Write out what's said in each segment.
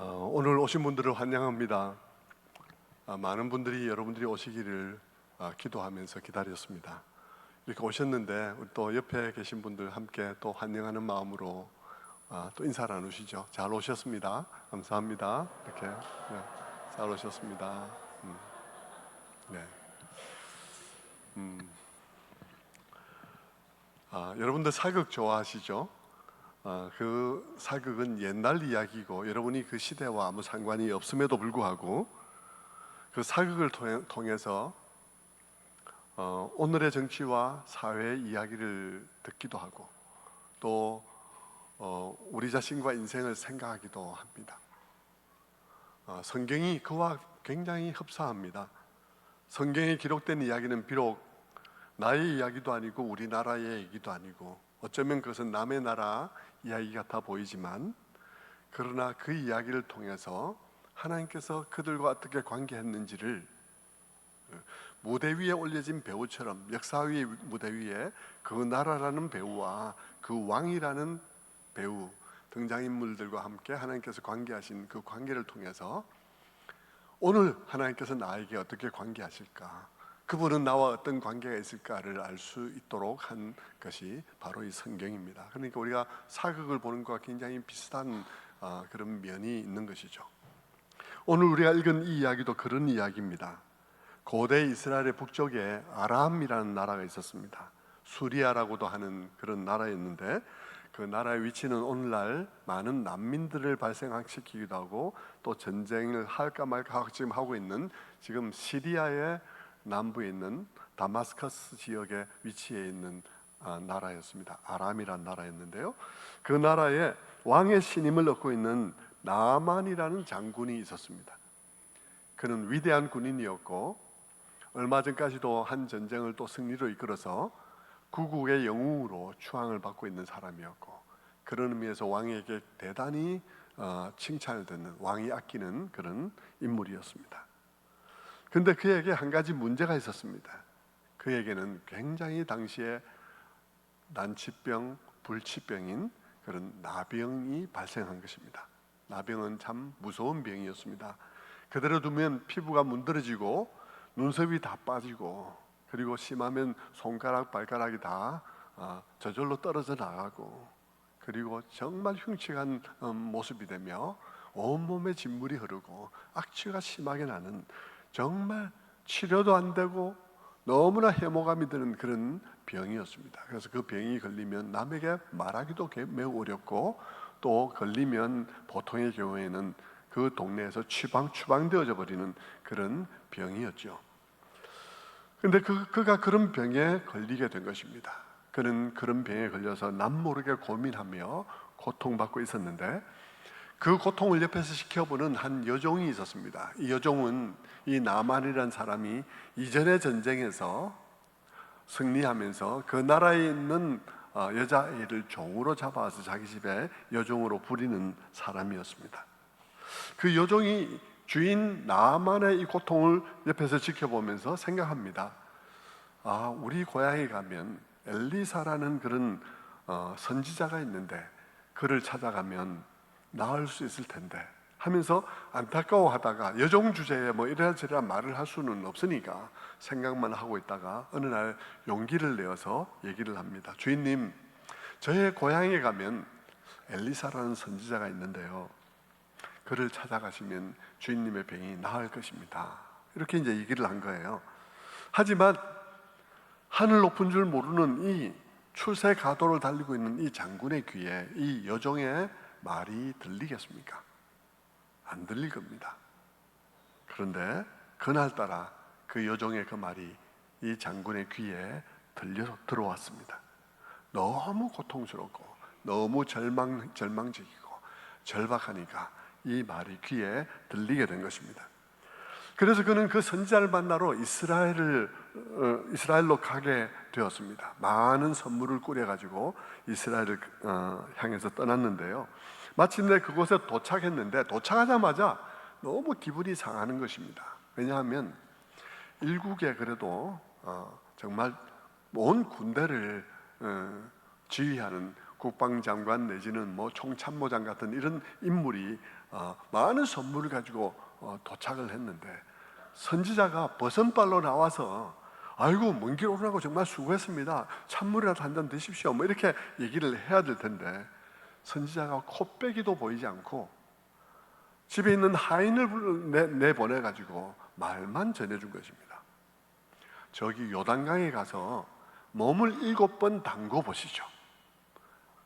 오늘 오신 분들을 환영합니다. 많은 분들이 여러분들이 오시기를 기도하면서 기다렸습니다. 이렇게 오셨는데 우리 또 옆에 계신 분들 함께 또 환영하는 마음으로 또 인사 나누시죠. 잘 오셨습니다. 감사합니다. 이렇게 잘 오셨습니다. 네. 여러분들 사극 좋아하시죠? 그 사극은 옛날 이야기고 여러분이 그 시대와 아무 상관이 없음에도 불구하고 그 사극을 통해서 오늘의 정치와 사회의 이야기를 듣기도 하고 또 우리 자신과 인생을 생각하기도 합니다. 성경이 그와 굉장히 흡사합니다. 성경에 기록된 이야기는 비록 나의 이야기도 아니고 우리나라의 얘기도 아니고 어쩌면 그것은 남의 나라 이야기 같아 보이지만 그러나 그 이야기를 통해서 하나님께서 그들과 어떻게 관계했는지를 무대 위에 올려진 배우처럼 역사의 무대 위에 그 나라라는 배우와 그 왕이라는 배우 등장인물들과 함께 하나님께서 관계하신 그 관계를 통해서 오늘 하나님께서 나에게 어떻게 관계하실까, 그분은 나와 어떤 관계가 있을까를 알 수 있도록 한 것이 바로 이 성경입니다. 그러니까 우리가 사극을 보는 것과 굉장히 비슷한 그런 면이 있는 것이죠. 오늘 우리가 읽은 이 이야기도 그런 이야기입니다. 고대 이스라엘의 북쪽에 아람이라는 나라가 있었습니다. 수리아라고도 하는 그런 나라였는데 그 나라의 위치는 오늘날 많은 난민들을 발생시키기도 하고 또 전쟁을 할까 말까 지금 하고 있는 지금 시리아의 남부에 있는 다마스커스 지역에 위치해 있는 나라였습니다. 아람이라는 나라였는데요, 그 나라에 왕의 신임을 얻고 있는 나아만이라는 장군이 있었습니다. 그는 위대한 군인이었고 얼마 전까지도 한 전쟁을 또 승리로 이끌어서 구국의 영웅으로 추앙을 받고 있는 사람이었고 그런 의미에서 왕에게 대단히 칭찬을 듣는, 왕이 아끼는 그런 인물이었습니다. 그런데 그에게 한 가지 문제가 있었습니다. 그에게는 굉장히 당시에 난치병, 불치병인 그런 나병이 발생한 것입니다. 나병은 참 무서운 병이었습니다. 그대로 두면 피부가 문드러지고 눈썹이 다 빠지고 그리고 심하면 손가락, 발가락이 다 저절로 떨어져 나가고 그리고 정말 흉측한 모습이 되며 온몸에 진물이 흐르고 악취가 심하게 나는 정말 치료도 안 되고 너무나 해모감이 드는 그런 병이었습니다. 그래서 그 병이 걸리면 남에게 말하기도 매우 어렵고 또 걸리면 보통의 경우에는 그 동네에서 추방되어져 버리는 그런 병이었죠. 그런데 그가 그런 병에 걸리게 된 것입니다. 그는 그런 병에 걸려서 남모르게 고민하며 고통받고 있었는데 그 고통을 옆에서 지켜보는 한 여종이 있었습니다. 이 여종은 이 나만이라는 사람이 이전의 전쟁에서 승리하면서 그 나라에 있는 여자아이를 종으로 잡아서 자기 집에 여종으로 부리는 사람이었습니다. 그 여종이 주인 나만의 이 고통을 옆에서 지켜보면서 생각합니다. 우리 고향에 가면 엘리사라는 그런 선지자가 있는데 그를 찾아가면 나을 수 있을 텐데 하면서 안타까워하다가 여종 주제에 뭐 이래저래 말을 할 수는 없으니까 생각만 하고 있다가 어느 날 용기를 내어서 얘기를 합니다. 주인님, 저의 고향에 가면 엘리사라는 선지자가 있는데요, 그를 찾아가시면 주인님의 병이 나을 것입니다. 이렇게 이제 얘기를 한 거예요. 하지만 하늘 높은 줄 모르는 이 출세 가도를 달리고 있는 이 장군의 귀에 이 여종의 말이 들리겠습니까? 안 들릴 겁니다. 그런데 그날따라 그 여종의 그 말이 이 장군의 귀에 들어왔습니다. 너무 고통스럽고 너무 절망적이고 절박하니까 이 말이 귀에 들리게 된 것입니다. 그래서 그는 그 선지자를 만나러 이스라엘로 가게 되었습니다. 많은 선물을 꾸려가지고 이스라엘을 향해서 떠났는데요, 마침내 그곳에 도착했는데 도착하자마자 너무 기분이 상하는 것입니다. 왜냐하면 일국에 그래도 정말 온 군대를 지휘하는 국방장관 내지는 뭐 총참모장 같은 이런 인물이 많은 선물을 가지고 도착을 했는데, 선지자가 버선발로 나와서 아이고 먼 길 오라고 정말 수고했습니다, 찬물이라도 한 잔 드십시오 뭐 이렇게 얘기를 해야 될 텐데, 선지자가 코빼기도 보이지 않고 집에 있는 하인을 내보내가지고 말만 전해준 것입니다. 저기 요단강에 가서 몸을 7번 담궈 보시죠.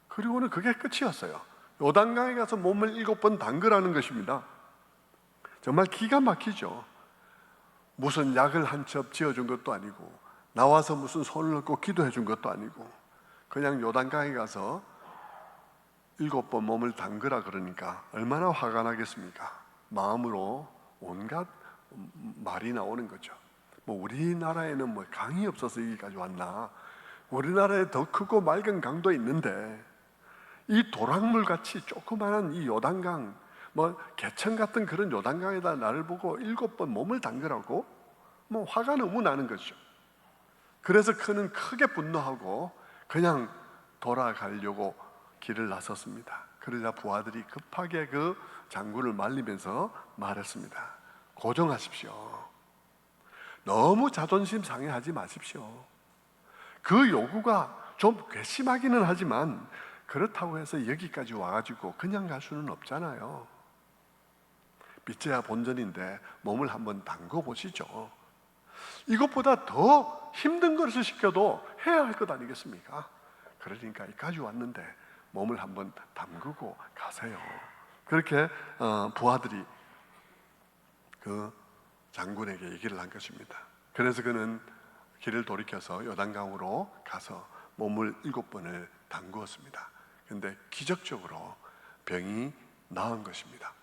그리고는 그게 끝이었어요. 요단강에 가서 몸을 7번 담그라는 것입니다. 정말 기가 막히죠. 무슨 약을 한 첩 지어준 것도 아니고, 나와서 무슨 손을 얹고 기도해 준 것도 아니고, 그냥 요단강에 가서 7번 몸을 담그라 그러니까 얼마나 화가 나겠습니까? 마음으로 온갖 말이 나오는 거죠. 뭐 우리나라에는 뭐 강이 없어서 여기까지 왔나? 우리나라에 더 크고 맑은 강도 있는데 이 도랑물 같이 조그마한 이 요단강, 뭐 개천 같은 그런 요단강에다 나를 보고 7번 몸을 담그라고? 뭐 화가 너무 나는 거죠. 그래서 그는 크게 분노하고 그냥 돌아가려고 길을 나섰습니다. 그러자 부하들이 급하게 그 장군을 말리면서 말했습니다. 고정하십시오. 너무 자존심 상해하지 마십시오. 그 요구가 좀 괘씸하기는 하지만 그렇다고 해서 여기까지 와가지고 그냥 갈 수는 없잖아요. 믿져야 본전인데 몸을 한번 담궈 보시죠. 이것보다 더 힘든 것을 시켜도 해야 할 것 아니겠습니까? 그러니까 여기까지 왔는데 몸을 한번 담그고 가세요. 그렇게 부하들이 그 장군에게 얘기를 한 것입니다. 그래서 그는 길을 돌이켜서 요단강으로 가서 몸을 7번을 담그었습니다. 그런데 기적적으로 병이 나은 것입니다.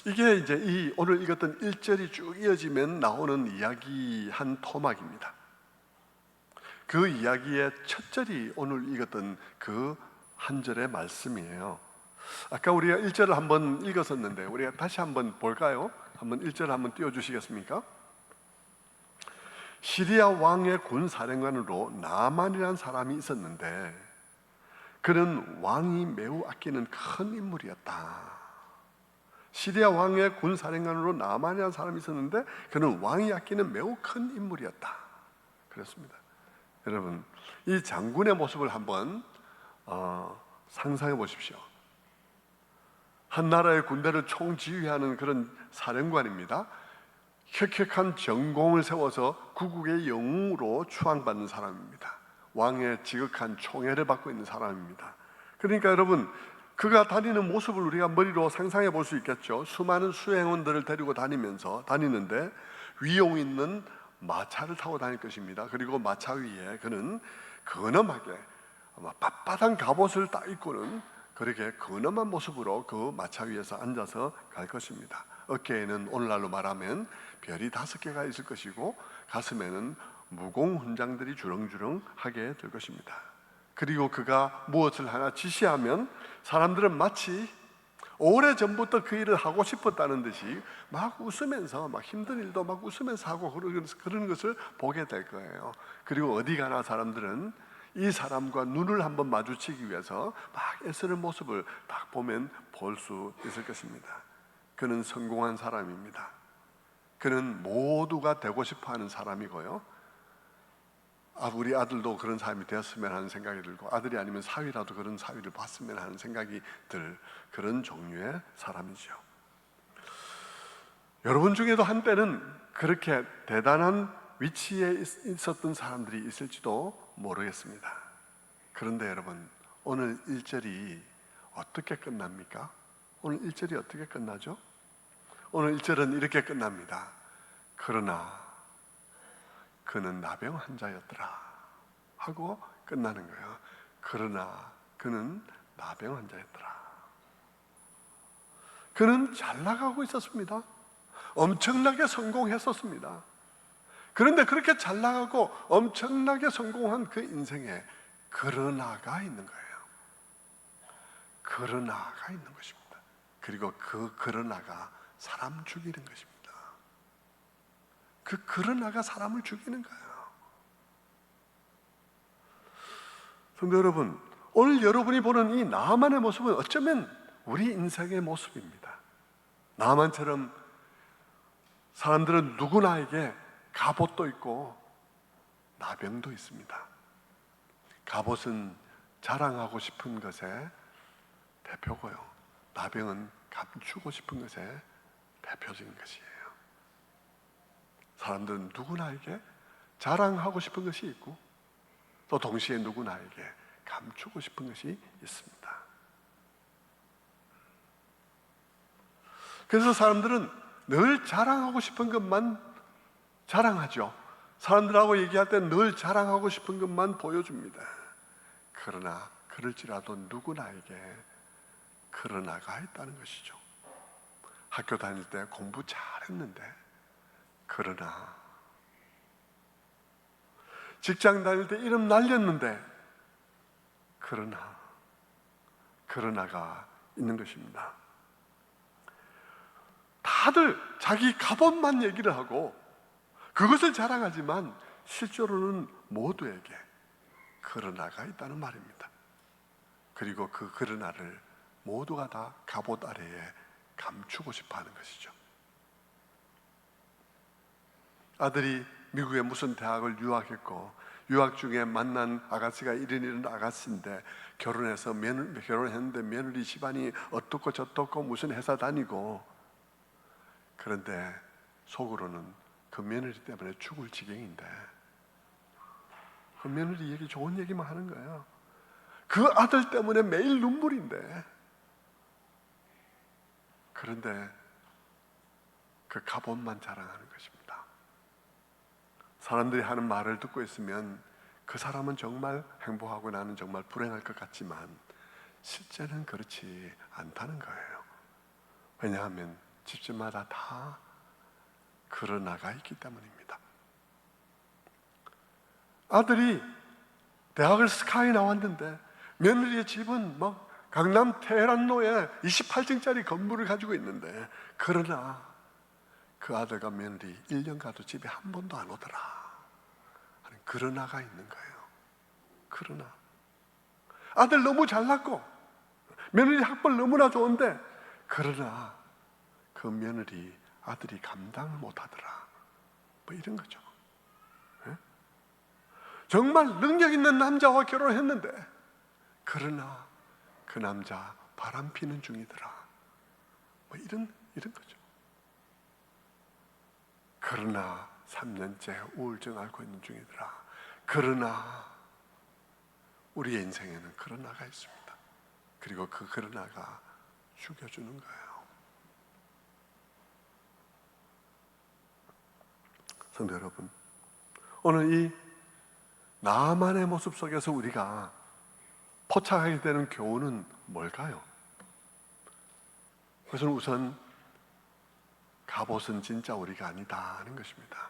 이게 이제 오늘 읽었던 1절이 쭉 이어지면 나오는 이야기 한 토막입니다. 그 이야기의 첫 절이 오늘 읽었던 그 한 절의 말씀이에요. 아까 우리가 1절을 한번 읽었었는데 우리가 다시 한번 볼까요? 한번 1절 한번 띄워주시겠습니까? 시리아 왕의 군사령관으로 나만이라는 사람이 있었는데 그는 왕이 매우 아끼는 큰 인물이었다. 시리아 왕의 군사령관으로 나만이라는 사람이 있었는데 그는 왕이 아끼는 매우 큰 인물이었다. 그렇습니다. 여러분, 이 장군의 모습을 한번 상상해 보십시오. 한 나라의 군대를 총지휘하는 그런 사령관입니다. 혁혁한 전공을 세워서 구국의 영웅으로 추앙받는 사람입니다. 왕의 지극한 총애를 받고 있는 사람입니다. 그러니까 여러분, 그가 다니는 모습을 우리가 머리로 상상해 볼 수 있겠죠. 수많은 수행원들을 데리고 다니는데 위용 있는 마차를 타고 다닐 것입니다. 그리고 마차 위에 그는 근엄하게 아마 빳빳한 갑옷을 딱 입고는 그렇게 근엄한 모습으로 그 마차 위에서 앉아서 갈 것입니다. 어깨에는 오늘날로 말하면 별이 5개가 있을 것이고 가슴에는 무공훈장들이 주렁주렁하게 될 것입니다. 그리고 그가 무엇을 하나 지시하면 사람들은 마치 오래전부터 그 일을 하고 싶었다는 듯이 막 웃으면서 막 힘든 일도 막 웃으면서 하고 그런 것을 보게 될 거예요. 그리고 어디 가나 사람들은 이 사람과 눈을 한번 마주치기 위해서 막 애쓰는 모습을 딱 보면 볼 수 있을 것입니다. 그는 성공한 사람입니다. 그는 모두가 되고 싶어하는 사람이고요. 우리 아들도 그런 사람이 되었으면 하는 생각이 들고, 아들이 아니면 사위라도 그런 사위를 봤으면 하는 생각이 들 그런 종류의 사람이죠. 여러분 중에도 한때는 그렇게 대단한 위치에 있었던 사람들이 있을지도 모르겠습니다. 그런데 여러분, 오늘 1절이 어떻게 끝납니까? 오늘 1절이 어떻게 끝나죠? 오늘 1절은 이렇게 끝납니다. 그러나 그는 나병 환자였더라 하고 끝나는 거예요. 그러나 그는 나병 환자였더라. 그는 잘 나가고 있었습니다. 엄청나게 성공했었습니다. 그런데 그렇게 잘 나가고 엄청나게 성공한 그 인생에 그러나가 있는 거예요. 그러나가 있는 것입니다. 그리고 그 그러나가 사람 죽이는 것입니다. 그 그러나가 사람을 죽이는 거예요. 성도 여러분, 오늘 여러분이 보는 이 나만의 모습은 어쩌면 우리 인생의 모습입니다. 나만처럼 사람들은 누구나에게 갑옷도 있고 나병도 있습니다. 갑옷은 자랑하고 싶은 것의 대표고요, 나병은 감추고 싶은 것의 대표적인 것이에요. 사람들은 누구나에게 자랑하고 싶은 것이 있고 또 동시에 누구나에게 감추고 싶은 것이 있습니다. 그래서 사람들은 늘 자랑하고 싶은 것만 자랑하죠. 사람들하고 얘기할 때 늘 자랑하고 싶은 것만 보여줍니다. 그러나 그럴지라도 누구나에게 그러나가 있다는 것이죠. 학교 다닐 때 공부 잘했는데 그러나, 직장 다닐 때 이름 날렸는데 그러나가 있는 것입니다. 다들 자기 갑옷만 얘기를 하고 그것을 자랑하지만 실제로는 모두에게 그러나가 있다는 말입니다. 그리고 그 그러나를 모두가 다 갑옷 아래에 감추고 싶어 하는 것이죠. 아들이 미국의 무슨 대학을 유학했고 유학 중에 만난 아가씨가 이런 아가씨인데 결혼했는데 며느리 집안이 어떻고 저떻고 무슨 회사 다니고, 그런데 속으로는 그 며느리 때문에 죽을 지경인데 그 며느리 얘기, 좋은 얘기만 하는 거예요. 그 아들 때문에 매일 눈물인데, 그런데 그 갑옷만 자랑하는 것입니다. 사람들이 하는 말을 듣고 있으면 그 사람은 정말 행복하고 나는 정말 불행할 것 같지만 실제는 그렇지 않다는 거예요. 왜냐하면 집집마다 다 그러나가 있기 때문입니다. 아들이 대학을 스카이 나왔는데 며느리의 집은 막 강남 테헤란로에 28층짜리 건물을 가지고 있는데, 그러나 그 아들과 며느리 1년 가도 집에 한 번도 안 오더라 하는 그러나가 있는 거예요. 그러나 아들 너무 잘났고 며느리 학벌 너무나 좋은데, 그러나 그 며느리 아들이 감당을 못하더라, 뭐 이런 거죠. 네? 정말 능력 있는 남자와 결혼했는데 그러나 그 남자 바람피는 중이더라, 뭐 이런 거죠. 그러나 3년째 우울증 앓고 있는 중이더라. 그러나 우리의 인생에는 그러나가 있습니다. 그리고 그 그러나가 죽여주는 거예요. 성도 여러분, 오늘 이 나만의 모습 속에서 우리가 포착하게 되는 교훈은 뭘까요? 그것은 우선 갑옷은 진짜 우리가 아니다 하는 것입니다.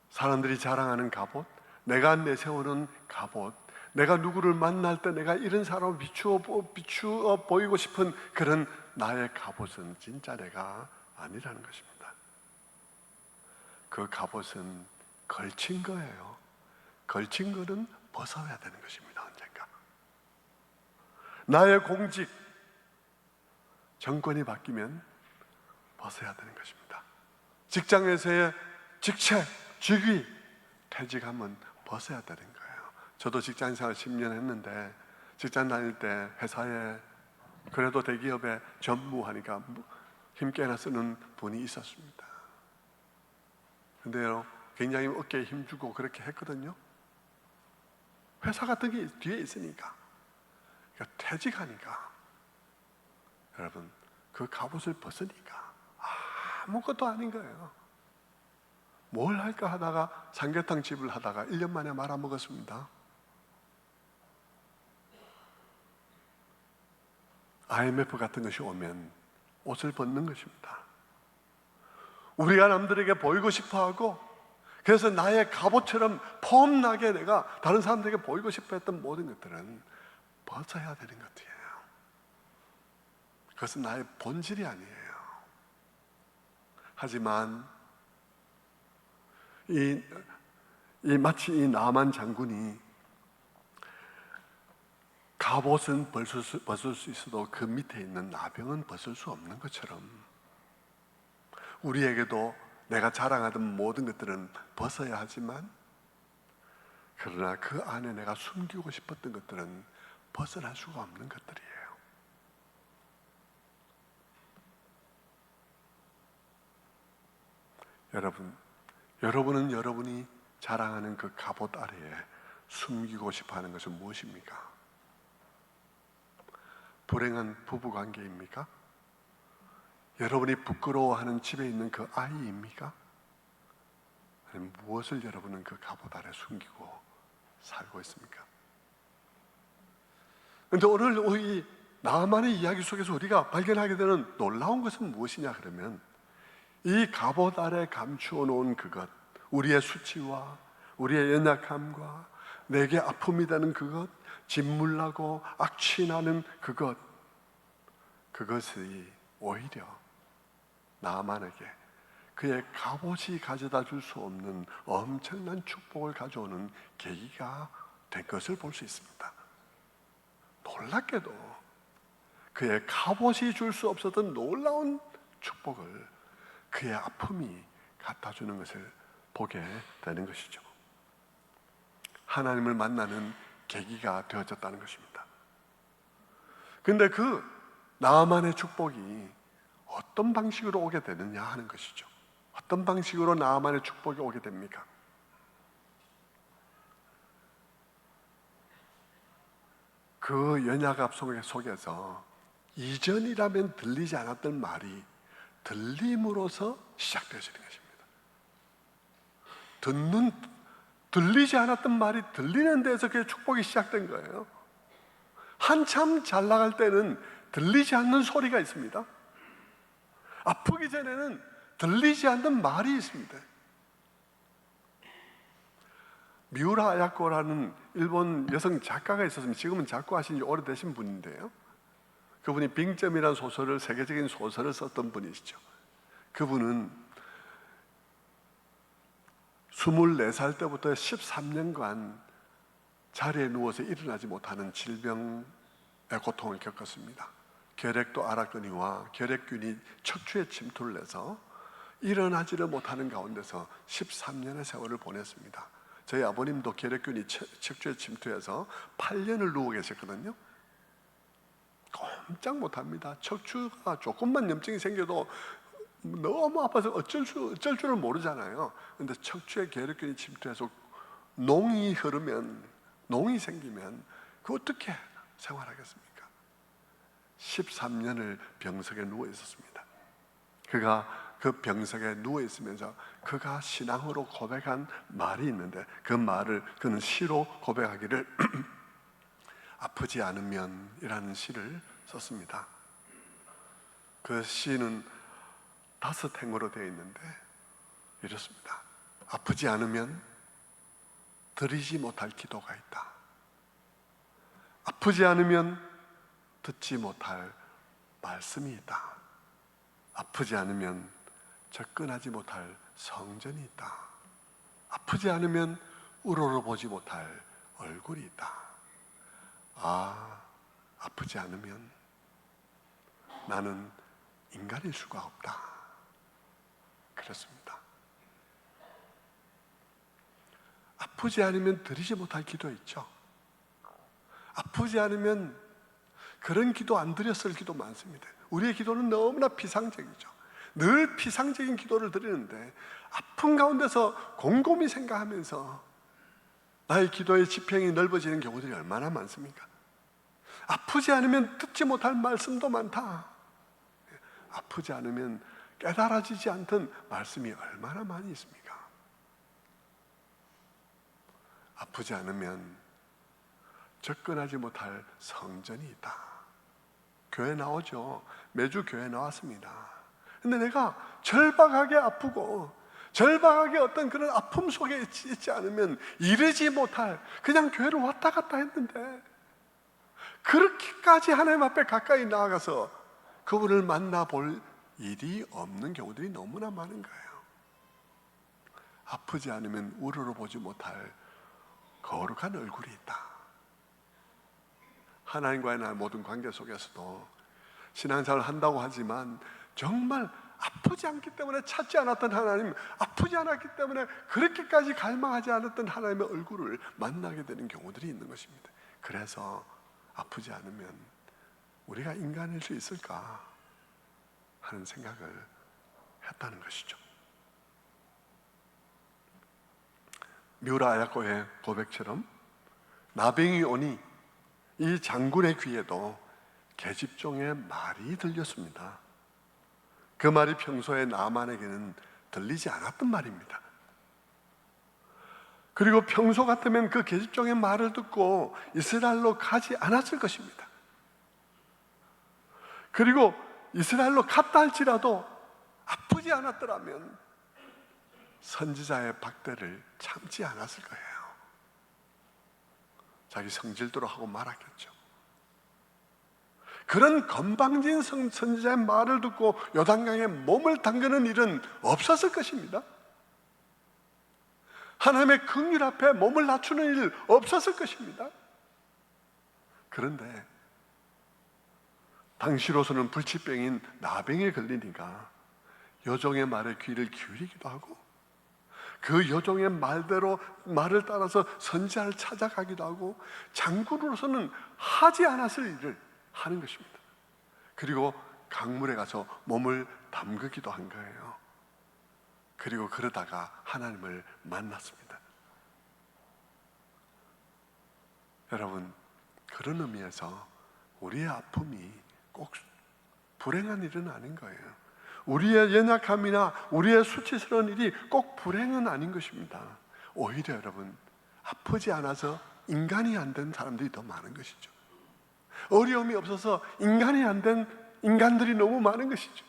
사람들이 자랑하는 갑옷, 내가 내세우는 갑옷, 내가 누구를 만날 때 내가 이런 사람을 비추어 보이고 싶은 그런 나의 갑옷은 진짜 내가 아니라는 것입니다. 그 갑옷은 걸친 거예요. 걸친 거는 벗어야 되는 것입니다. 언젠가 나의 공직, 정권이 바뀌면 벗어야 되는 것입니다. 직장에서의 직책, 직위, 퇴직하면 벗어야 되는 거예요. 저도 직장생활 10년 했는데 직장 다닐 때 회사에 그래도 대기업에 전무하니까 힘께나 쓰는 분이 있었습니다. 근데요, 굉장히 어깨에 힘주고 그렇게 했거든요. 회사 같은 게 뒤에 있으니까. 그러니까 퇴직하니까 여러분 그 갑옷을 벗으니까 아무것도 아닌 거예요. 뭘 할까 하다가 삼계탕 집을 하다가 1년 만에 말아먹었습니다. IMF 같은 것이 오면 옷을 벗는 것입니다. 우리가 남들에게 보이고 싶어하고, 그래서 나의 갑옷처럼 폼나게 내가 다른 사람들에게 보이고 싶어 했던 모든 것들은 벗어야 되는 것이에요. 그것은 나의 본질이 아니에요. 하지만 마치 이 나만 장군이 갑옷은 벗을 수 있어도 그 밑에 있는 나병은 벗을 수 없는 것처럼 우리에게도 내가 자랑하던 모든 것들은 벗어야 하지만, 그러나 그 안에 내가 숨기고 싶었던 것들은 벗어날 수가 없는 것들이에요. 여러분은 여러분이 자랑하는 그 갑옷 아래에 숨기고 싶어하는 것은 무엇입니까? 불행한 부부관계입니까? 여러분이 부끄러워하는 집에 있는 그 아이입니까? 아니면 무엇을 여러분은 그 갑옷 아래 숨기고 살고 있습니까? 그런데 오늘 이 나만의 이야기 속에서 우리가 발견하게 되는 놀라운 것은 무엇이냐 그러면, 이 갑옷 아래 감추어 놓은 그것, 우리의 수치와 우리의 연약함과 내게 아픔이 되는 그것, 짓물나고 악취나는 그것이 오히려 나만에게 그의 갑옷이 가져다 줄 수 없는 엄청난 축복을 가져오는 계기가 된 것을 볼 수 있습니다. 놀랍게도 그의 갑옷이 줄 수 없었던 놀라운 축복을 그의 아픔이 갖다 주는 것을 보게 되는 것이죠. 하나님을 만나는 계기가 되어졌다는 것입니다. 그런데 그 나만의 축복이 어떤 방식으로 오게 되느냐 하는 것이죠. 어떤 방식으로 나만의 축복이 오게 됩니까? 그 연약함 속에서 이전이라면 들리지 않았던 말이 들림으로써 시작되어지는 것입니다. 들리지 않았던 말이 들리는 데서 그의 축복이 시작된 거예요. 한참 잘 나갈 때는 들리지 않는 소리가 있습니다. 아프기 전에는 들리지 않는 말이 있습니다. 미우라 아야코라는 일본 여성 작가가 있었습니다. 지금은 작가하신 지 오래되신 분인데요, 그분이 빙점이라는 소설을, 세계적인 소설을 썼던 분이시죠. 그분은 24살 때부터 13년간 자리에 누워서 일어나지 못하는 질병의 고통을 겪었습니다. 결핵도 알았거니와 결핵균이 척추에 침투를 해서 일어나지를 못하는 가운데서 13년의 세월을 보냈습니다. 저희 아버님도 결핵균이 척추에 침투해서 8년을 누워 계셨거든요. 꼼짝 못합니다. 척추가 조금만 염증이 생겨도 너무 아파서 어쩔 줄을 모르잖아요. 그런데 척추에 결핵균이 침투해서 농이 생기면 그 어떻게 생활하겠습니까? 13년을 병석에 누워 있었습니다. 그가 그 병석에 누워 있으면서 그가 신앙으로 고백한 말이 있는데, 그 말을 그는 시로 고백하기를 아프지 않으면 이라는 시를 썼습니다. 그 시는 5행으로 되어 있는데 이렇습니다. 아프지 않으면 드리지 못할 기도가 있다. 아프지 않으면 듣지 못할 말씀이 있다. 아프지 않으면 접근하지 못할 성전이 있다. 아프지 않으면 우러러보지 못할 얼굴이 있다. 아프지 않으면 나는 인간일 수가 없다. 그렇습니다. 아프지 않으면 드리지 못할 기도 있죠. 아프지 않으면 그런 기도 안 드렸을 기도 많습니다. 우리의 기도는 너무나 피상적이죠. 늘 피상적인 기도를 드리는데 아픈 가운데서 곰곰이 생각하면서 나의 기도의 지평이 넓어지는 경우들이 얼마나 많습니까? 아프지 않으면 듣지 못할 말씀도 많다. 아프지 않으면 깨달아지지 않던 말씀이 얼마나 많이 있습니까? 아프지 않으면 접근하지 못할 성전이 있다. 교회 나오죠. 매주 교회 나왔습니다. 근데 내가 절박하게 아프고 절박하게 어떤 그런 아픔 속에 있지 않으면 이르지 못할, 그냥 교회를 왔다 갔다 했는데 그렇게까지 하나님 앞에 가까이 나아가서 그분을 만나볼 일이 없는 경우들이 너무나 많은 거예요. 아프지 않으면 우러러보지 못할 거룩한 얼굴이 있다. 하나님과의 나의 모든 관계 속에서도 신앙생활을 한다고 하지만 정말 아프지 않기 때문에 찾지 않았던 하나님, 아프지 않았기 때문에 그렇게까지 갈망하지 않았던 하나님의 얼굴을 만나게 되는 경우들이 있는 것입니다. 그래서 아프지 않으면 우리가 인간일 수 있을까 하는 생각을 했다는 것이죠. 미우라 아야코의 고백처럼 나병이 오니 이 장군의 귀에도 계집종의 말이 들렸습니다. 그 말이 평소에 나만에게는 들리지 않았던 말입니다. 그리고 평소 같으면 그 계집종의 말을 듣고 이스라엘로 가지 않았을 것입니다. 그리고 이스라엘로 갔다 할지라도 아프지 않았더라면 선지자의 박대를 참지 않았을 거예요. 자기 성질대로 하고 말았겠죠. 그런 건방진 선지자의 말을 듣고 요단강에 몸을 담그는 일은 없었을 것입니다. 하나님의 긍휼 앞에 몸을 낮추는 일 없었을 것입니다. 그런데 당시로서는 불치병인 나병에 걸리니까 여종의 말에 귀를 기울이기도 하고 그 여종의 말대로 말을 따라서 선지자를 찾아가기도 하고 장군으로서는 하지 않았을 일을 하는 것입니다. 그리고 강물에 가서 몸을 담그기도 한 거예요. 그리고 그러다가 하나님을 만났습니다. 여러분, 그런 의미에서 우리의 아픔이 꼭 불행한 일은 아닌 거예요. 우리의 연약함이나 우리의 수치스러운 일이 꼭 불행은 아닌 것입니다. 오히려 여러분, 아프지 않아서 인간이 안 된 사람들이 더 많은 것이죠. 어려움이 없어서 인간이 안 된 인간들이 너무 많은 것이죠.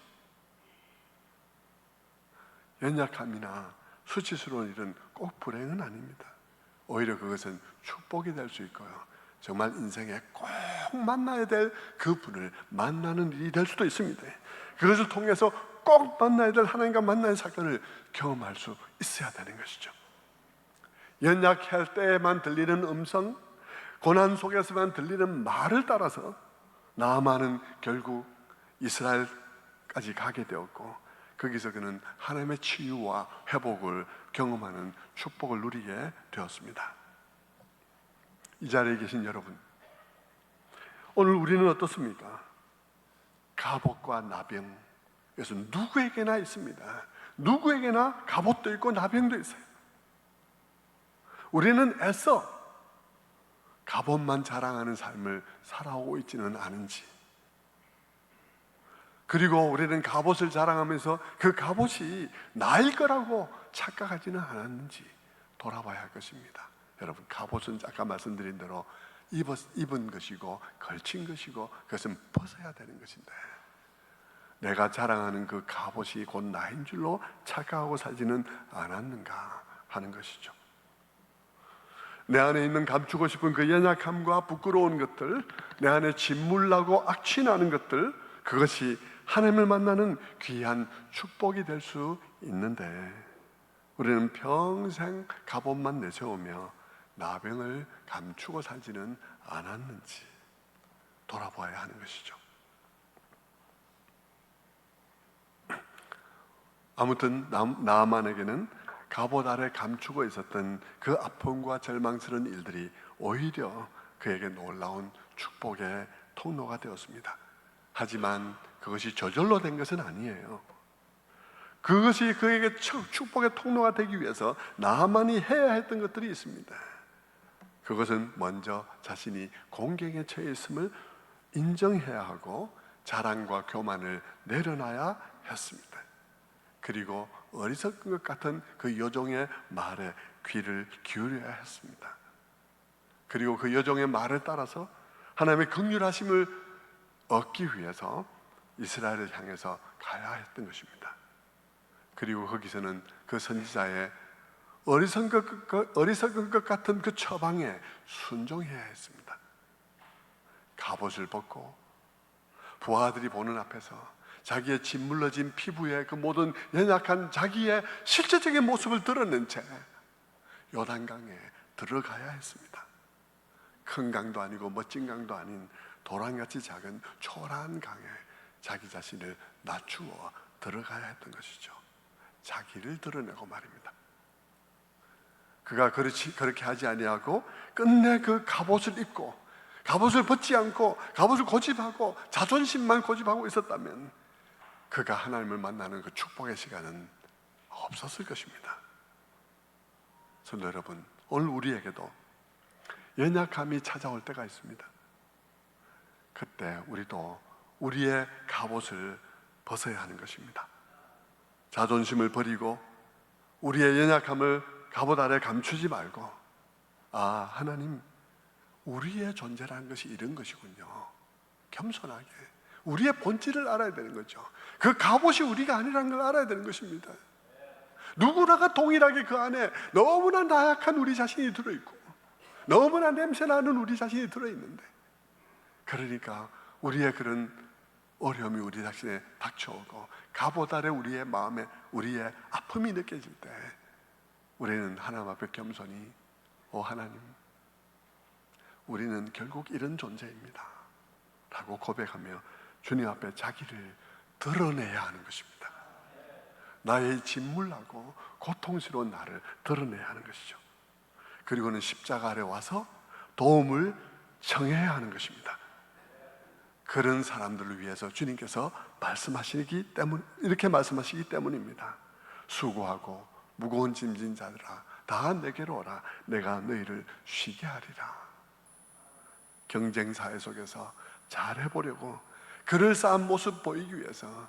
연약함이나 수치스러운 일은 꼭 불행은 아닙니다. 오히려 그것은 축복이 될 수 있고요, 정말 인생에 꼭 만나야 될 그분을 만나는 일이 될 수도 있습니다. 그것을 통해서 꼭 만나야 될 하나님과 만나는 사건을 경험할 수 있어야 되는 것이죠. 연약할 때에만 들리는 음성, 고난 속에서만 들리는 말을 따라서 나아만은 결국 이스라엘까지 가게 되었고, 거기서 그는 하나님의 치유와 회복을 경험하는 축복을 누리게 되었습니다. 이 자리에 계신 여러분, 오늘 우리는 어떻습니까? 갑옷과 나병, 그래서 누구에게나 있습니다. 누구에게나 갑옷도 있고 나병도 있어요. 우리는 애써 갑옷만 자랑하는 삶을 살아오고 있지는 않은지, 그리고 우리는 갑옷을 자랑하면서 그 갑옷이 나일 거라고 착각하지는 않았는지 돌아봐야 할 것입니다. 여러분, 갑옷은 아까 말씀드린 대로 입은 것이고 걸친 것이고 그것은 벗어야 되는 것인데, 내가 자랑하는 그 갑옷이 곧 나인 줄로 착각하고 살지는 않았는가 하는 것이죠. 내 안에 있는 감추고 싶은 그 연약함과 부끄러운 것들, 내 안에 짓물나고 악취나는 것들, 그것이 하나님을 만나는 귀한 축복이 될 수 있는데, 우리는 평생 갑옷만 내세우며 나병을 감추고 살지는 않았는지 돌아보아야 하는 것이죠. 아무튼 나아만에게는 갑옷 아래 감추고 있었던 그 아픔과 절망스러운 일들이 오히려 그에게 놀라운 축복의 통로가 되었습니다. 하지만 그것이 저절로 된 것은 아니에요. 그것이 그에게 축복의 통로가 되기 위해서 나아만이 해야 했던 것들이 있습니다. 그것은 먼저 자신이 공경에 처해 있음을 인정해야 하고 자랑과 교만을 내려놔야 했습니다. 그리고 어리석은 것 같은 그 여종의 말에 귀를 기울여야 했습니다. 그리고 그 여종의 말을 따라서 하나님의 긍휼하심을 얻기 위해서 이스라엘을 향해서 가야 했던 것입니다. 그리고 거기서는 그 선지자의 어리석은 것 같은 그 처방에 순종해야 했습니다. 갑옷을 벗고 부하들이 보는 앞에서 자기의 짓물러진 피부에 그 모든 연약한 자기의 실제적인 모습을 드러낸 채 요단강에 들어가야 했습니다. 큰 강도 아니고 멋진 강도 아닌 도랑같이 작은 초라한 강에 자기 자신을 낮추어 들어가야 했던 것이죠. 자기를 드러내고 말입니다. 그가 그렇게 하지 아니하고 끝내 그 갑옷을 입고 갑옷을 벗지 않고 갑옷을 고집하고 자존심만 고집하고 있었다면 그가 하나님을 만나는 그 축복의 시간은 없었을 것입니다. 성도 여러분, 오늘 우리에게도 연약함이 찾아올 때가 있습니다. 그때 우리도 우리의 갑옷을 벗어야 하는 것입니다. 자존심을 버리고 우리의 연약함을 갑옷 아래 감추지 말고, 아, 하나님, 우리의 존재라는 것이 이런 것이군요. 겸손하게 우리의 본질을 알아야 되는 거죠. 그 갑옷이 우리가 아니라는 걸 알아야 되는 것입니다. 누구나가 동일하게 그 안에 너무나 나약한 우리 자신이 들어있고 너무나 냄새나는 우리 자신이 들어있는데, 그러니까 우리의 그런 어려움이 우리 자신에 닥쳐오고 갑옷 아래 우리의 마음에 우리의 아픔이 느껴질 때 우리는 하나님 앞에 겸손히, 하나님, 우리는 결국 이런 존재입니다 라고 고백하며 주님 앞에 자기를 드러내야 하는 것입니다. 나의 진물나고 고통스러운 나를 드러내야 하는 것이죠. 그리고는 십자가 아래 와서 도움을 청해야 하는 것입니다. 그런 사람들을 위해서 주님께서 이렇게 말씀하시기 때문입니다. 수고하고 무거운 짐진 자들아, 다 내게로 오라. 내가 너희를 쉬게 하리라. 경쟁사회 속에서 잘해보려고 그럴싸한 모습 보이기 위해서,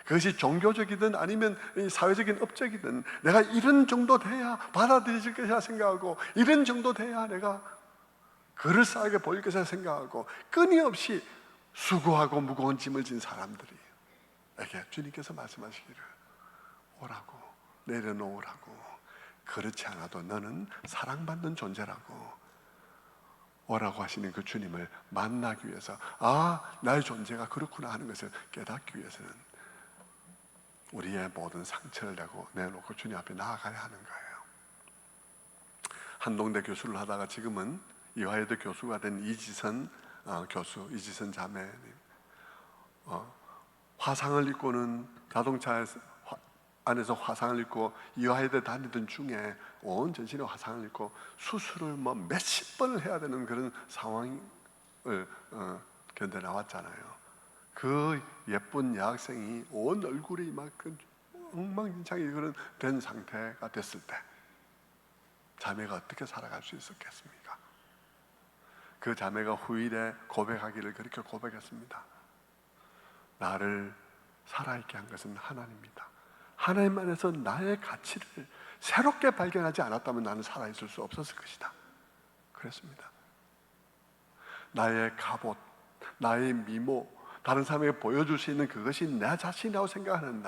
그것이 종교적이든 아니면 사회적인 업적이든 내가 이런 정도 돼야 받아들여질 것이라 생각하고, 이런 정도 돼야 내가 그럴싸하게 보일 것이라 생각하고 끊임없이 수고하고 무거운 짐을 진 사람들에게 주님께서 말씀하시기를 오라고, 내려놓으라고, 그렇지 않아도 너는 사랑받는 존재라고 오라고 하시는 그 주님을 만나기 위해서, 아, 나의 존재가 그렇구나 하는 것을 깨닫기 위해서는 우리의 모든 상처를 내놓고 주님 앞에 나아가야 하는 거예요. 한동대 교수를 하다가 지금은 이화여대 교수가 된 이지선 자매님, 화상을 입고는 자동차 안에서 화상을 입고 이화여대 다니던 중에 온 전신에 화상을 입고 수술을 몇십 번을 해야 되는 그런 상황을 견뎌 나왔잖아요. 그 예쁜 여학생이 온 얼굴이 막 엉망진창이 그런 된 상태가 됐을 때 자매가 어떻게 살아갈 수 있었겠습니까? 그 자매가 후일에 고백하기를 그렇게 고백했습니다. 나를 살아있게 한 것은 하나님입니다. 하나님 안에서 나의 가치를 새롭게 발견하지 않았다면 나는 살아있을 수 없었을 것이다. 그랬습니다. 나의 갑옷, 나의 미모, 다른 사람에게 보여줄 수 있는 그것이 내 자신이라고 생각하는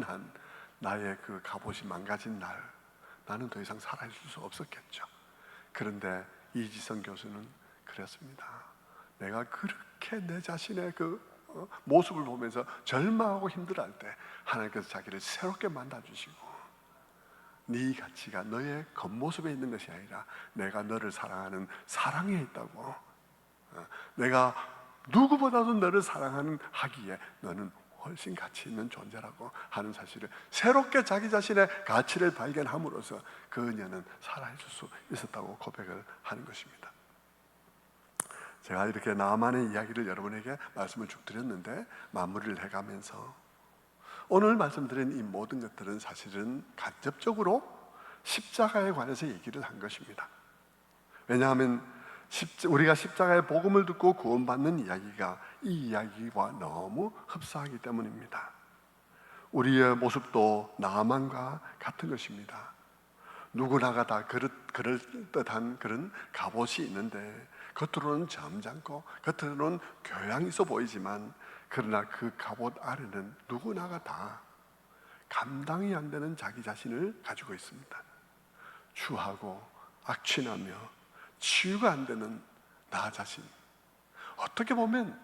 한 나의 그 갑옷이 망가진 날, 나는 더 이상 살아있을 수 없었겠죠. 그런데 이지성 교수는 그랬습니다. 내가 그렇게 내 자신의 그 모습을 보면서 절망하고 힘들어할 때 하나님께서 자기를 새롭게 만나주시고, 네 가치가 너의 겉모습에 있는 것이 아니라 내가 너를 사랑하는 사랑에 있다고, 내가 누구보다도 너를 하기에 너는 훨씬 가치 있는 존재라고 하는 사실을 새롭게 자기 자신의 가치를 발견함으로써 그녀는 살아있을 수 있었다고 고백을 하는 것입니다. 제가 이렇게 나만의 이야기를 여러분에게 말씀을 쭉 드렸는데, 마무리를 해가면서 오늘 말씀드린 이 모든 것들은 사실은 간접적으로 십자가에 관해서 얘기를 한 것입니다. 왜냐하면 우리가 십자가의 복음을 듣고 구원받는 이야기가 이 이야기와 너무 흡사하기 때문입니다. 우리의 모습도 나만과 같은 것입니다. 누구나가 다 그럴듯한 그런 갑옷이 있는데 겉으로는 점잖고 겉으로는 교양이 있어 보이지만, 그러나 그 갑옷 아래는 누구나가 다 감당이 안 되는 자기 자신을 가지고 있습니다. 추하고 악취나며 치유가 안 되는 나 자신. 어떻게 보면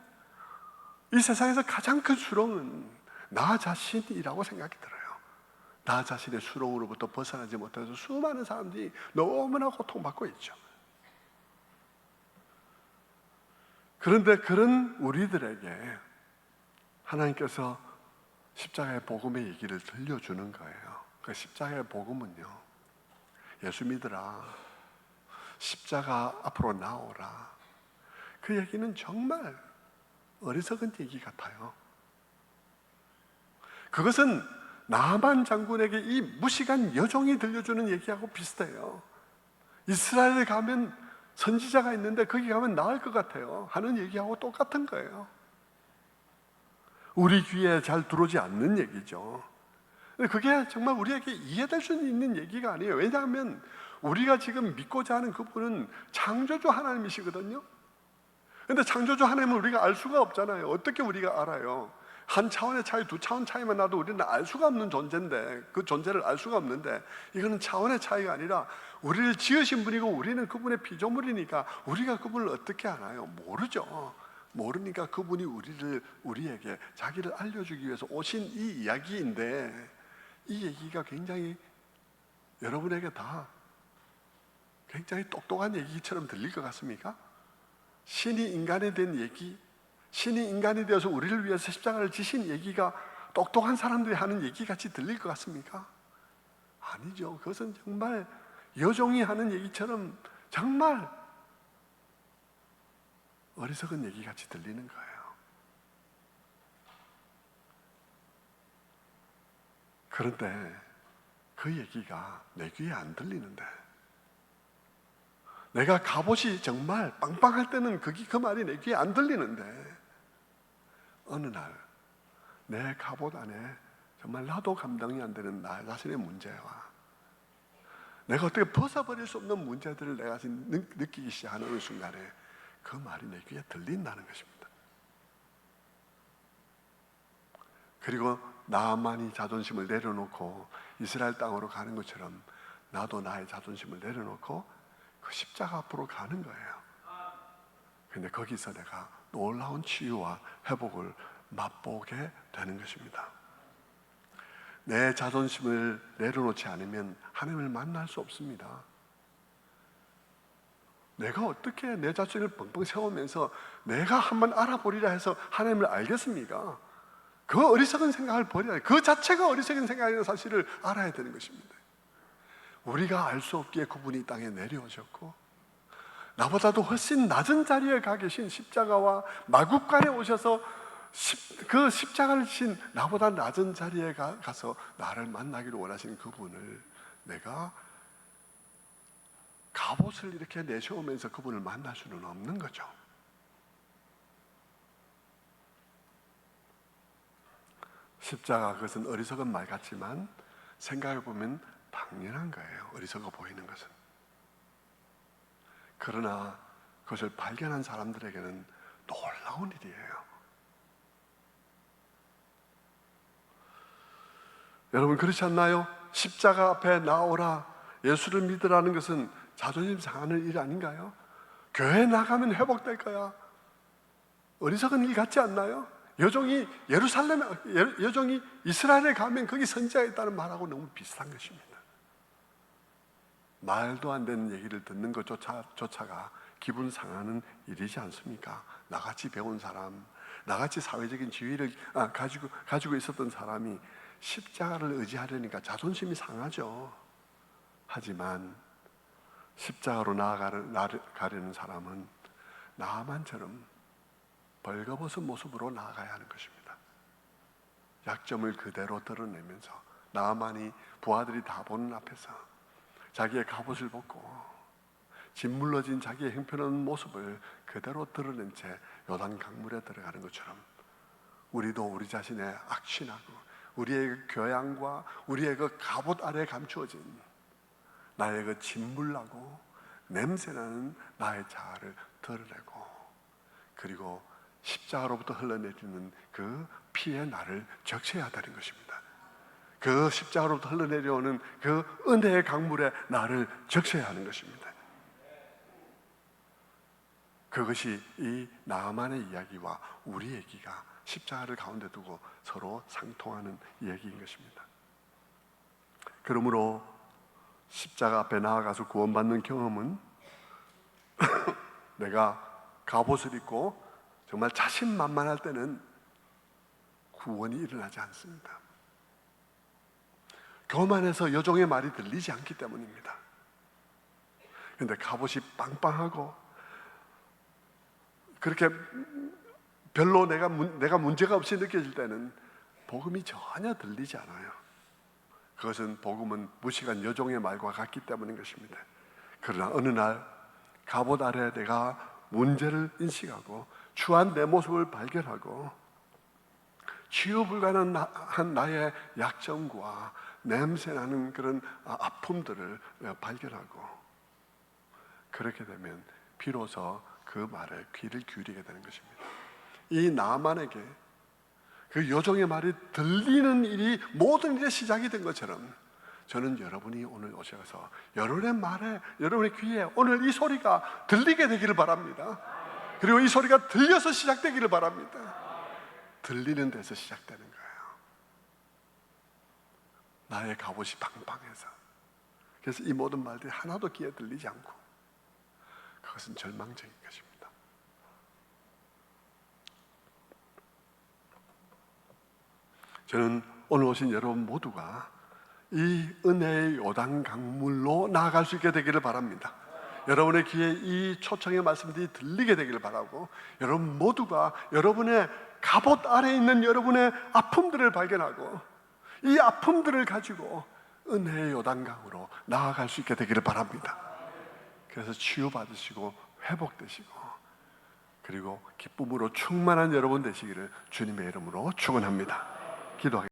이 세상에서 가장 큰 수렁은 나 자신이라고 생각이 들어요. 나 자신의 수렁으로부터 벗어나지 못해서 수많은 사람들이 너무나 고통받고 있죠. 그런데 그런 우리들에게 하나님께서 십자가의 복음의 얘기를 들려주는 거예요. 그 십자가의 복음은요, 예수 믿으라, 십자가 앞으로 나오라, 그 얘기는 정말 어리석은 얘기 같아요. 그것은 나만 장군에게 이 무식한 여종이 들려주는 얘기하고 비슷해요. 이스라엘에 가면 선지자가 있는데 거기 가면 나을 것 같아요 하는 얘기하고 똑같은 거예요. 우리 귀에 잘 들어오지 않는 얘기죠. 그게 정말 우리에게 이해될 수 있는 얘기가 아니에요. 왜냐하면 우리가 지금 믿고자 하는 그분은 창조주 하나님이시거든요. 그런데 창조주 하나님은 우리가 알 수가 없잖아요. 어떻게 우리가 알아요? 한 차원의 차이, 두 차원 차이만 나도 우리는 알 수가 없는 존재인데, 그 존재를 알 수가 없는데, 이거는 차원의 차이가 아니라 우리를 지으신 분이고 우리는 그분의 피조물이니까 우리가 그분을 어떻게 알아요? 모르죠. 모르니까 그분이 우리에게 자기를 알려주기 위해서 오신 이 이야기인데, 이 얘기가 굉장히 여러분에게 다 굉장히 똑똑한 얘기처럼 들릴 것 같습니까? 신이 인간이 된 얘기, 신이 인간이 되어서 우리를 위해서 십자가를 지신 얘기가 똑똑한 사람들이 하는 얘기같이 들릴 것 같습니까? 아니죠. 그것은 정말 여종이 하는 얘기처럼 정말 어리석은 얘기같이 들리는 거예요. 그런데 그 얘기가 내 귀에 안 들리는데, 내가 갑옷이 정말 빵빵할 때는 그 말이 내 귀에 안 들리는데, 어느 날 내 갑옷 안에 정말 나도 감당이 안 되는 나 자신의 문제와 내가 어떻게 벗어버릴 수 없는 문제들을 내가 느끼기 시작하는 어느 순간에 그 말이 내 귀에 들린다는 것입니다. 그리고 나만이 자존심을 내려놓고 이스라엘 땅으로 가는 것처럼 나도 나의 자존심을 내려놓고 그 십자가 앞으로 가는 거예요. 근데 거기서 내가 놀라운 치유와 회복을 맛보게 되는 것입니다. 내 자존심을 내려놓지 않으면 하나님을 만날 수 없습니다. 내가 어떻게 내 자신을 뻥뻥 세우면서 내가 한번 알아보리라 해서 하나님을 알겠습니까? 그 어리석은 생각을 버려야 해요. 그 자체가 어리석은 생각이라는 사실을 알아야 되는 것입니다. 우리가 알 수 없기에 그분이 이 땅에 내려오셨고, 나보다도 훨씬 낮은 자리에 가 계신 십자가와 마구간에 오셔서 그 십자가를 지신 나보다 낮은 자리에 가서 나를 만나기를 원하시는 그분을 내가 갑옷을 이렇게 내세우면서 그분을 만날 수는 없는 거죠. 십자가, 그것은 어리석은 말 같지만 생각해보면 당연한 거예요. 어리석어 보이는 것은. 그러나 그것을 발견한 사람들에게는 놀라운 일이에요. 여러분, 그렇지 않나요? 십자가 앞에 나오라, 예수를 믿으라는 것은 자존심 상하는 일 아닌가요? 교회 나가면 회복될 거야. 어리석은 일 같지 않나요? 여종이 여종이 이스라엘에 가면 거기 선지자가 있다는 말하고 너무 비슷한 것입니다. 말도 안 되는 얘기를 듣는 것조차가 기분 상하는 일이지 않습니까? 나같이 배운 사람, 나같이 사회적인 지위를 가지고 있었던 사람이 십자가를 의지하려니까 자존심이 상하죠. 하지만 십자가로 나아가려는 사람은 나만처럼 벌거벗은 모습으로 나아가야 하는 것입니다. 약점을 그대로 드러내면서 나만이 부하들이 다 보는 앞에서 자기의 갑옷을 벗고 짓물러진 자기의 형편없는 모습을 그대로 드러낸 채 요단 강물에 들어가는 것처럼 우리도 우리 자신의 악취나고 우리의 그 교양과 우리의 그 갑옷 아래 감추어진 나의 그 짓물나고 냄새나는 나의 자아를 드러내고, 그리고 십자가로부터 흘러내리는 그 피의 나를 적셔야 되는 것입니다. 그 십자가로부터 흘러내려오는 그 은혜의 강물에 나를 적셔야 하는 것입니다. 그것이 이 나만의 이야기와 우리 얘기가 십자가를 가운데 두고 서로 상통하는 이야기인 것입니다. 그러므로 십자가 앞에 나아가서 구원받는 경험은 내가 갑옷을 입고 정말 자신만만할 때는 구원이 일어나지 않습니다. 교만해서 여종의 말이 들리지 않기 때문입니다. 그런데 갑옷이 빵빵하고 그렇게 별로 내가 문제가 없이 느껴질 때는 복음이 전혀 들리지 않아요. 그것은 복음은 무식한 여종의 말과 같기 때문인 것입니다. 그러나 어느 날 갑옷 아래 내가 문제를 인식하고 추한 내 모습을 발견하고 치유 불가능한 나의 약점과 냄새나는 그런 아픔들을 발견하고 그렇게 되면 비로소 그 말에 귀를 기울이게 되는 것입니다. 이 나만에게 그 여종의 말이 들리는 일이 모든 일의 시작이 된 것처럼 저는 여러분이 오늘 오셔서 여러분의 말에, 여러분의 귀에 오늘 이 소리가 들리게 되기를 바랍니다. 그리고 이 소리가 들려서 시작되기를 바랍니다. 들리는 데서 시작되는 거예요. 나의 갑옷이 빵빵해서. 그래서 이 모든 말들이 하나도 귀에 들리지 않고 그것은 절망적인 것입니다. 저는 오늘 오신 여러분 모두가 이 은혜의 요단 강물로 나아갈 수 있게 되기를 바랍니다. 여러분의 귀에 이 초청의 말씀들이 들리게 되기를 바라고 여러분 모두가 여러분의 갑옷 아래 있는 여러분의 아픔들을 발견하고 이 아픔들을 가지고 은혜의 요단강으로 나아갈 수 있게 되기를 바랍니다. 그래서 치유받으시고 회복되시고 그리고 기쁨으로 충만한 여러분 되시기를 주님의 이름으로 축원합니다. 기도하겠습니다.